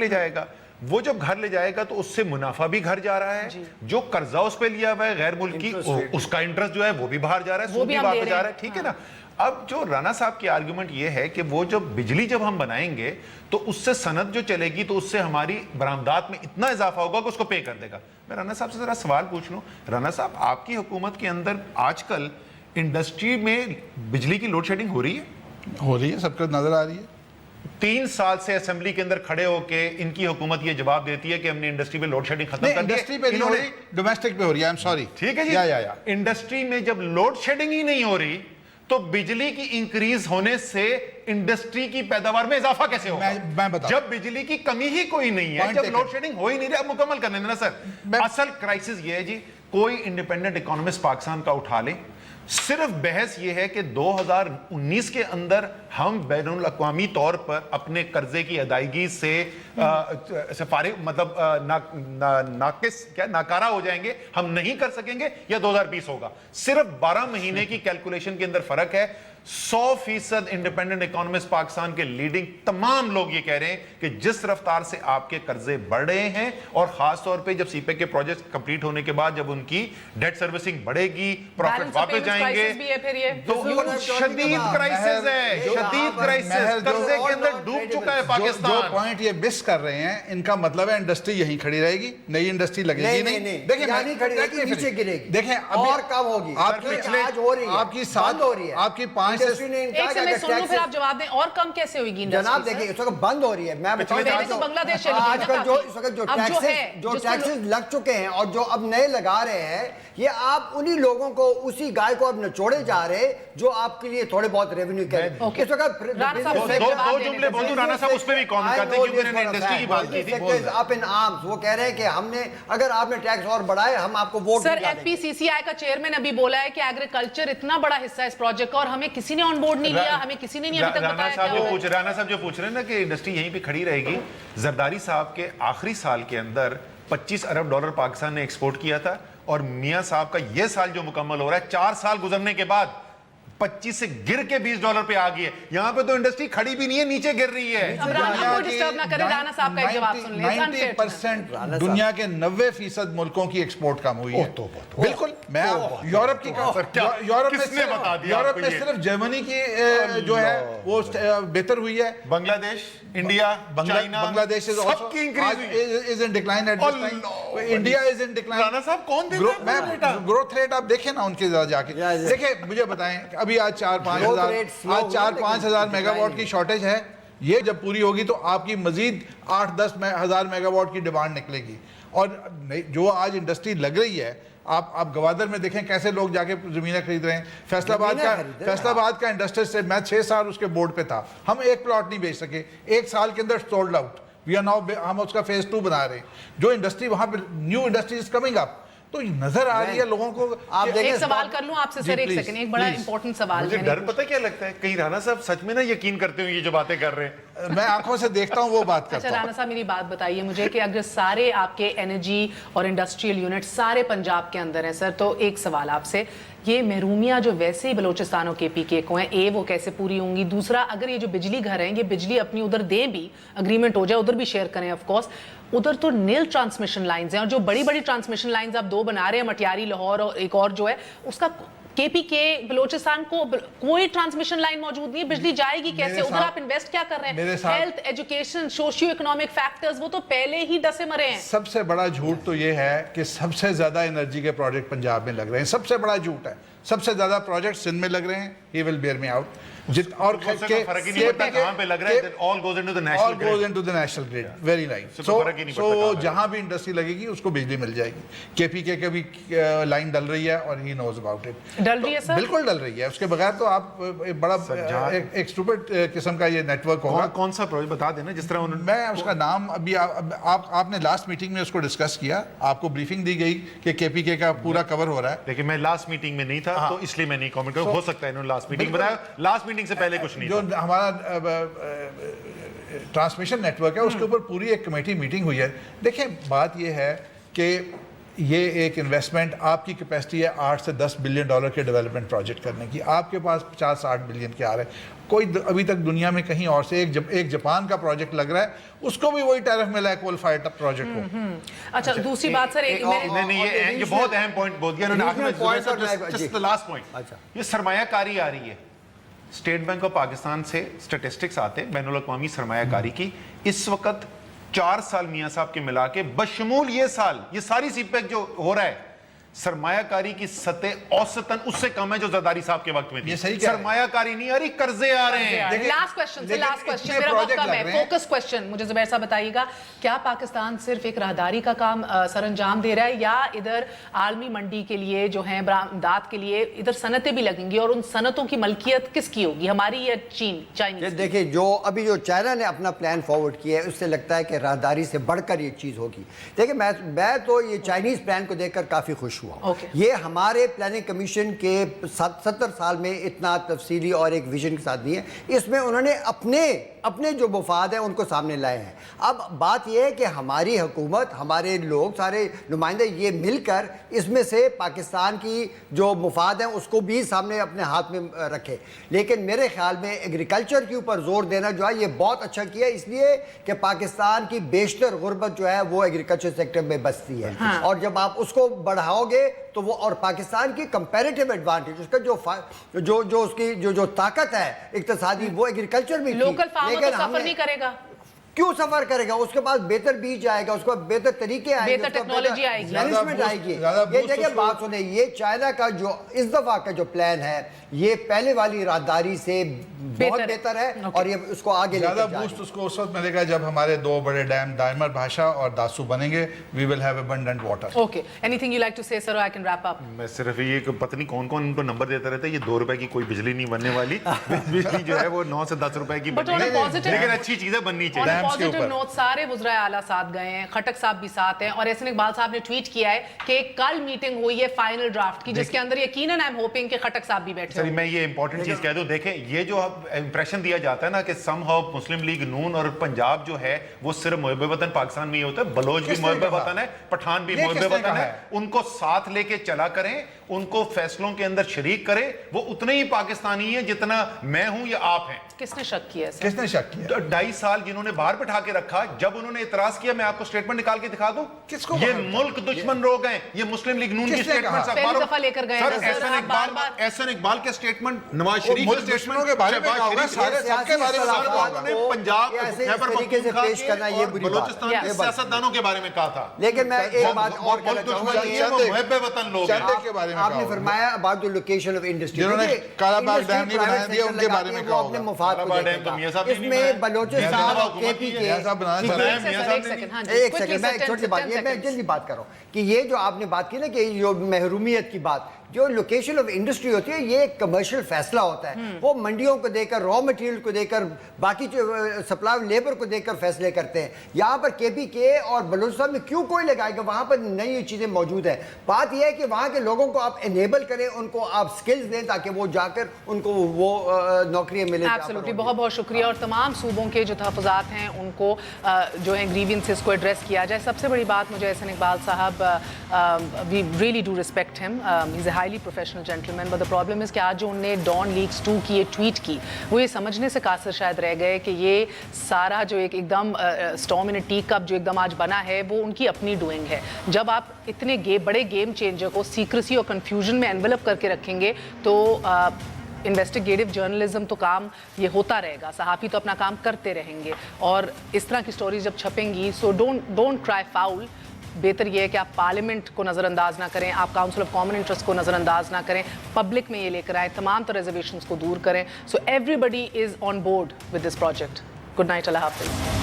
جائے گا. وہ جب گھر لے جائے گا تو اس سے منافع بھی گھر جا رہا ہے, جو قرضہ اس پہ لیا ہوا ہے غیر ملکی, اس کا انٹرسٹ جو ہے وہ بھی باہر جا رہا ہے, سود بھی واپس جا رہا ہے. ٹھیک ہے نا. اب جو رانا صاحب کی آرگومنٹ یہ ہے کہ وہ جب بجلی جب ہم بنائیں گے تو اس سے صنعت جو چلے گی تو اس سے ہماری برآمدات میں اتنا اضافہ ہوگا کہ اس کو پے کر دے گا. میں رانا صاحب سے ذرا سوال پوچھ لوں, رانا صاحب آپ کی حکومت کے اندر آج کل انڈسٹری میں بجلی کی لوڈ شیڈنگ ہو رہی ہے؟ سب کو نظر آ رہی ہے. 3 سال سے اسمبلی کے اندر کھڑے ہو کے ان کی حکومت یہ جواب دیتی ہے کہ ہم نے انڈسٹری میں لوڈ شیڈنگ ختم کر دی. انڈسٹری پہ نہیں ہو رہی, ڈومیسٹک پہ ہو رہی ہے. سوری, ٹھیک ہے جی. انڈسٹری میں جب لوڈ شیڈنگ ہی نہیں ہو رہی تو بجلی کی انکریز ہونے سے انڈسٹری کی پیداوار میں اضافہ کیسے ہوگا؟ میں بتاؤں, جب بجلی کی کمی ہی کوئی نہیں ہے, جب لوڈ شیڈنگ ہو ہی نہیں رہی. اب مکمل کرنے دینا سر. اصل کرائسس یہ ہے جی, کوئی انڈیپینڈنٹ اکانومسٹ پاکستان کا اٹھا لے, صرف بحث یہ ہے کہ 2019 کے اندر ہم بین الاقوامی طور پر اپنے قرضے کی ادائیگی سے فارغ, مطلب ناقص کیا ناکارہ ہو جائیں گے, ہم نہیں کر سکیں گے, یا 2020 ہوگا. صرف 12 مہینے کی کیلکولیشن کے اندر فرق ہے. 100% انڈیپینڈنٹ اکانومسٹ پاکستان کے لیڈنگ تمام لوگ یہ کہہ رہے ہیں کہ جس رفتار سے آپ کے قرضے بڑھ رہے ہیں, اور خاص طور پہ جب سی پی کے پروجیکٹ کمپلیٹ ہونے کے بعد جب ان کی ڈیٹ سروسنگ بڑھے گی, پروفٹ واپس جائیں گے, تو شدید کرائسس ہے, شدید کرائسس, قرضے کے اندر ڈوب چکا ہے پاکستان. جو پوائنٹ یہ مس کر رہے ہیں, ان کا مطلب ہے انڈسٹری یہیں کھڑی رہے گی, نئی انڈسٹری لگے گی نہیں. دیکھیں اور کم ہوگی, دیکھیں آپ کی 5 इंडस्ट्री ने इनका एक समय सुन लो फिर आप जवाब दें, और कम कैसे होगी इंडस्ट्री? जनाब देखिए इस वक्त बंद हो रही है, मैं बताऊं पहले तो बांग्लादेश चली गई ना आजकल जो काफी। इस वक्त जो अब टैक्सेस लग चुके हैं और जो अब नए लगा रहे हैं, ये आप उन्हीं लोगों को, उसी गाय को अब निचोड़े जा रहे जो आपके लिए थोड़े बहुत रेवेन्यू करें। ओके। इस वक्त दो जुमले बोल दूं राणा साहब, उस पे भी कमेंट करते हैं क्योंकि उन्होंने इंडस्ट्री की बात की थी। अप इन आर्म्स, वो कह रहे हैं कि हमने, अगर आपने टैक्स और बढ़ाए हम आपको वोट सर, एफपीसीसीआई का चेयरमैन अभी बोला है कि एग्रीकल्चर इतना बड़ा हिस्सा है इस प्रोजेक्ट का और हमें किसी ने ऑन बोर्ड नहीं लिया, हमें किसी ने नहीं अभी तक बताया क्या है। राणा साहब जो पूछ रहे हैं ना कि इंडस्ट्री यहीं पे खड़ी रहेगी, जरदारी साहब के आखिरी साल के अंदर 25 अरब डॉलर पाकिस्तान ने एक्सपोर्ट किया था, और मियां साहब का यह साल जो मुकम्मल हो रहा है, 4 साल गुजरने के बाद 25 से गिर के 20 डॉलर पे आ गई है। यहाँ पे तो इंडस्ट्री खड़ी भी नहीं है, नीचे गिर रही है। अब राणा को डिस्टर्ब ना करें, राणा साहब का एक जवाब सुन लें। 90% दुनिया के 90% मुल्कों की एक्सपोर्ट कम हुई है। बिल्कुल, मैं यूरोप की यूरोप में सिर्फ जर्मनी की जो है वो बेहतर हुई है। बांग्लादेश, इंडिया, चाइना, बांग्लादेश सबकी increase is in decline at this time. India is in decline. Rana साहब कौन देता है ग्रोथ रेट आप देखें ना उनके जाके देखिए, मुझे बताएं अभी आज 4-5 हजार मेगावाट की शॉर्टेज है। ये जब पूरी होगी तो आपकी मजीद 8-10 हजार मेगावाट की डिमांड निकलेगी। और जो आज इंडस्ट्री लग रही है, आप गवादर में देखें कैसे लोग जाके जमीनें खरीद रहे हैं। फैसलाबाद का इंडस्ट्री से मैं 6 साल उसके बोर्ड पे था, हम एक प्लॉट नहीं बेच सके, 1 साल के अंदर sold out. We are now, हम उसका फेज 2 बना रहे हैं। जो इंडस्ट्री वहां पे, new industry is coming up, तो नजर आ रही है लोगों को। आप एक सवाल कर लूं आपसे सर, एक सेकंड, एक बड़ा इंपॉर्टेंट सवाल। मुझे डर पता क्या लगता है, कहीं राणा साहब सच में ना यकीन करते हुए ये जो बातें कर रहे हैं। मैं आंखों से देखता हूं वो बात करता अच्छा हूं। राणा साहब, मेरी बात बताइए मुझे कि अगर सारे आपके एनर्जी और इंडस्ट्रियल यूनिट सारे पंजाब के अंदर हैं सर, तो एक सवाल आपसे, ये महरूमियाँ जो वैसे ही बलोचिस्तान और केपीके को हैं, वो कैसे पूरी होंगी? दूसरा, अगर ये जो बिजली घर हैं, ये बिजली अपनी उधर दें भी, अग्रीमेंट हो जाए, उधर भी शेयर करें ऑफ कोर्स, उधर तो नील ट्रांसमिशन लाइंस हैं, और जो बड़ी बड़ी ट्रांसमिशन लाइंस आप 2 बना रहे हैं, मटियारी लाहौर और एक और जो है, उसका केपीके बलोचिस्तान को कोई ट्रांसमिशन लाइन मौजूद नहीं है, बिजली जाएगी कैसे? उधर आप इन्वेस्ट क्या कर रहे हैं? Health, education, socio economic factors, वो तो पहले ही डसे मरे हैं। सबसे बड़ा झूठ तो ये है कि सबसे ज्यादा एनर्जी के प्रोजेक्ट पंजाब में लग रहे हैं, सबसे बड़ा झूठ है। सबसे ज्यादा प्रोजेक्ट सिंध में लग रहे हैं, he will bear me out. और फर्क ही नहीं पड़ता कहां पे लग रहा है, all goes into the national grid. Very nice. So जहां भी इंडस्ट्री लगेगी उसको बिजली मिल जाएगी। केपीके के भी लाइन डल रही है और ही नोज अबाउट इट। डल रही है सर? बिल्कुल डल रही है, उसके बगैर तो आप बड़ा एक स्टूपिड किस्म का ये नेटवर्क होगा। कौन सा प्रोजेक्ट बता देना, जिस तरह मैं उसका नाम अभी आपने लास्ट मीटिंग में उसको डिस्कस किया, आपको ब्रीफिंग दी गई कि केपीके का पूरा कवर हो रहा है। लेकिन मैं लास्ट मीटिंग में नहीं था, तो इसलिए मैं नहीं कमेंट करूं। हो सकता है इन्होंने लास्ट मीटिंग बताया, लास्ट मीटिंग से पहले कुछ नहीं। जो हमारा ट्रांसमिशन नेटवर्क है उसके ऊपर पूरी एक कमेटी मीटिंग हुई है। देखें, बात यह है कि ये एक इन्वेस्टमेंट, आपकी कैपेसिटी है 8 से 10 बिलियन डॉलर के डेवलपमेंट प्रोजेक्ट करने की, आपके पास 50-60 बिलियन के आ रहे हैं। कोई अभी तक दुनिया में कहीं और से एक जापान का प्रोजेक्ट लग रहा है, उसको भी वही टैरिफ मिला है क्वालिफाइड प्रोजेक्ट को। अच्छा, दूसरी बात सर, ये बहुत अहम पॉइंट बोल दिया उन्होंने। जस्ट द लास्ट पॉइंट, ये सरमायाकारी आ रही है। स्टेट बैंक ऑफ पाकिस्तान से स्टैटिस्टिक्स आते हैं बैनुल अक़वामी सरमायाकारी की, इस वक्त 4 साल मियां साहब के मिला के बशमूल ये साल, ये सारी सीपैक जो हो रहा है, सरमायाकारी की सतह औसतन उससे कम है जो जरदारी साहब के वक्त में थी। ये सही सरमायाकारी नहीं आ रही, कर्जे आ रहे हैं। लास्ट क्वेश्चन, मेरा वक्त कम है, फोकस क्वेश्चन मुझे ज़ुबैर साहब बताइएगा, क्या पाकिस्तान सिर्फ एक राहदारी का काम सर अंजाम दे रहा है, या इधर आलमी मंडी के लिए जो है बरामदात के लिए इधर सनतें भी लगेंगी, और उन सनतों की मलकियत किसकी होगी, हमारी या चाइनीज? देखिए, जो अभी जो चाइना ने अपना प्लान फॉरवर्ड किया है, उससे लगता है कि राहदारी से बढ़कर ये चीज़ होगी। देखिए, मैं तो ये चाइनीज प्लान को देखकर काफ़ी खुश हुआ। ये हमारे प्लानिंग कमीशन के 70 साल में इतना तफसीली और एक विजन के साथ नहीं है, इसमें उन्होंने अपने जो मुफाद हैं उनको सामने लाए हैं। अब बात यह है कि हमारी हुकूमत, हमारे लोग, सारे नुमाइंदे ये मिलकर इसमें से पाकिस्तान की जो मुफाद हैं उसको भी सामने अपने हाथ में रखे। लेकिन मेरे ख्याल में एग्रीकल्चर के ऊपर जोर देना जो है ये बहुत अच्छा किया, इसलिए कि पाकिस्तान की बेशतर गुर्बत जो है वो एग्रीकल्चर सेक्टर में बसती है। हाँ। और जब आप उसको बढ़ाओगे तो वो, और पाकिस्तान की कंपैरेटिव एडवांटेज, उसका जो उसकी जो ताकत है इक्तिसादी, वो एग्रीकल्चर में लोकल फार्मर तो सफर नहीं करेगा। क्यों सफर करेगा? उसके पास बेहतर बीज आएगा, उसको बेहतर तरीके आएंगे, बेहतर टेक्नोलॉजी आएगी, मैनेजमेंट आएगी। ये देखिए बात सुने, ये चाइना का जो इस दफा का जो प्लान है ये पहले वाली राहदारी से बहुत बेहतर है और ये उसको आगे ज्यादा बूस्ट उसको उस वक्त मिलेगा जब हमारे 2 बड़े डैम दाइमर भाषा और दासू बनेंगे। We will have abundant water. Okay, anything you like to say sir, I can wrap up? मैं सिर्फ ये कि पता नहीं कौन कौन इनको नंबर देता रहता है, ये 2 रुपए की कोई बिजली नहीं बनने वाली। बिजली जो है वो 9 से 10 रुपए की बनेगी, लेकिन अच्छी चीजें बननी चाहिए। पॉजिटिव नोट सारे वुज़राए आला साथ गए हैं, खटक साहब भी साथ हैं और एहसन इकबाल साहब ने ट्वीट किया है कि कल मीटिंग हुई है फाइनल ड्राफ्ट की, जिसके अंदर यकीनन आई एम होपिंग कि खटक साहब भी बैठे सर मैं ये इंपॉर्टेंट चीज कह दूं, देखें ये जो इंप्रेशन दिया जाता है ना कि समहाउ मुस्लिम लीग नून और पंजाब जो है वो सिर्फ मुहब्बे वतन पाकिस्तान में ही होता है, बलोच भी मुहब्बे वतन है, पठान भी मुहब्बे वतन है, उनको साथ लेके चला करें, उनको फैसलों के अंदर शरीक करें, वो उतने ही पाकिस्तानी है जितना मैं हूं या आप हैं। किसने शक किया है? किसने शक किया? 2.5 साल जिन्होंने बाहर बैठा के रखा, जब उन्होंने इतराज किया, मैं आपको स्टेटमेट निकाल के दिखा दूं, किसको ये मुल्क दुश्मन लोग हैं, ये मुस्लिम लीग नून की स्टेटमेंट पहली दफा लेकर गए सर, हैं एहसन इकबाल के स्टेटमेंट, नवाज शरीफ मुल्क दुश्मनों के बारे में कहा होगा, सारे सबके बारे में कहा होगा। पंजाब खैबर पख्तूनख्वा पेश करना ये बलूचिस्तान के सियासतदानों के बारे में कहा था। लेकिन मैं एक बात और कहना चाहूंगा, मुहब्बे वतन लोग हैं। आपने फरमाया about the location of industry, जिन्होंने कालाबाग डैम नहीं बनाया दिया उनके बारे में कहा होगा। अपने मुफाद को देखेगा। इसमें बलोचिस्तान और केपी के एक सेकंड, मैं छोटी बात, ये मैं जल्दी बात कर रहा हूँ कि ये जो आपने बात की ना कि जो महरूमियत की बात, जो लोकेशन ऑफ इंडस्ट्री होती है ये एक कमर्शियल फैसला होता है, वो मंडियों को देकर, रॉ मटेरियल को देकर, बाकी सप्लाई ऑफ लेबर को देकर फैसले करते हैं। यहाँ पर केपीके और बलूचिस्तान में क्यों कोई लगाएगा? वहाँ पर नई चीज़ें मौजूद हैं। बात यह है कि वहाँ के लोगों को आप एनेबल करें, उनको आप स्किल्स दें ताकि वो जाकर उनको वो नौकरियाँ मिले। एब्सोल्युटली, बहुत बहुत शुक्रिया। और तमाम सूबों के जो तहफ़्फ़ुज़ात हैं उनको जो है ग्रीवियंसेस को एड्रेस किया जाए। सबसे बड़ी बात मुझे एहसन इकबाल साहब, we really do respect him, he is highly professional gentleman, but the problem is कि आज जो उन्होंने डॉन लीक्स 2 की ये ट्वीट की, वो ये समझने से कासिर शायद रह गए कि ये सारा जो एक एकदम स्टॉर्म इन अ टी कप जो एकदम आज बना है वो उनकी अपनी डूइंग है। जब आप इतने बड़े गेम चेंजर को सीक्रेसी और कन्फ्यूजन में एनवेलप करके रखेंगे तो इन्वेस्टिगेटिव जर्नलिज्म तो काम ये होता रहेगा, सहाफ़ी तो अपना काम करते रहेंगे और इस तरह की स्टोरीज जब छपेंगी, सो डोंट ट्राई फाउल। बेहतर ये है कि आप पार्लियामेंट को नज़रअंदाज ना करें, आप काउंसिल ऑफ कॉमन इंटरेस्ट को नज़रअंदाज ना करें, पब्लिक में ये लेकर आए, तमाम तो रिजर्वेशंस को दूर करें। So everybody is on board with this project. Good night, अल्लाह हाफ़िज़।